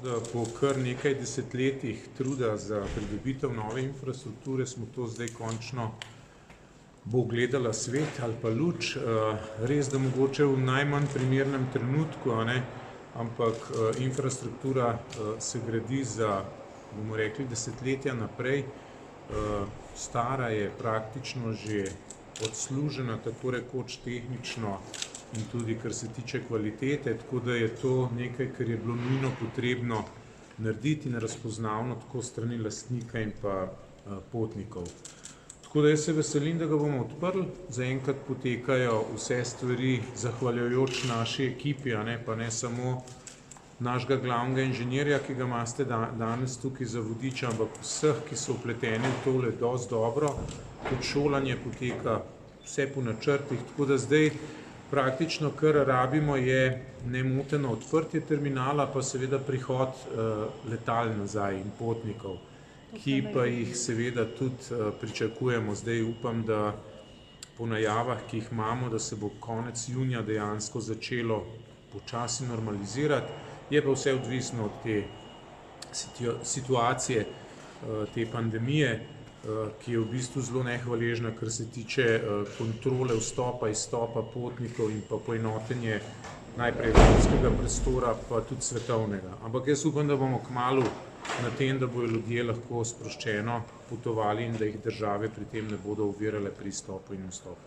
Po kar nekaj desetletjih truda za pridobitev nove infrastrukture smo to zdaj končno bo gledala svet ali pa luč. Res, da mogoče v najmanj primernem trenutku, ampak infrastruktura se gradi za, bomo rekli, desetletja naprej. Stara je praktično že odslužena, tako rekoč tehnično in tudi kar se tiče kvalitete, tako da je to nekaj, kar je bilo nujno potrebno narediti in razpoznavno tako strani lastnika in pa potnikov. Tako da jaz se veselim, da ga bomo odprli. Zaenkrat potekajo vse stvari zahvaljujoč naši ekipi, pa ne samo našega glavnega inženirja, ki ga imate danes tukaj za vodiča, ampak vseh, ki so vpleteni v tole dosti dobro. Tudi šolanje poteka vse po načrtih, tako da zdaj praktično, kar rabimo, je nemoteno odprtje terminala, pa seveda prihod letal nazaj in potnikov, ki pa jih seveda tudi pričakujemo. Zdaj upam, da po najavah, ki jih imamo, da se bo konec junija dejansko začelo počasi normalizirati. Je pa vse odvisno od te situacije, te pandemije, ki je v bistvu zelo nehvaležna, kar se tiče kontrole vstopa, izstopa potnikov in pa poenotenje najprej evropskega prostora, pa tudi svetovnega. Ampak jaz upam, da bomo kmalu na tem, da bodo ljudje lahko sproščeno potovali in da jih države pri tem ne bodo ovirale pri izstopu in vstopu.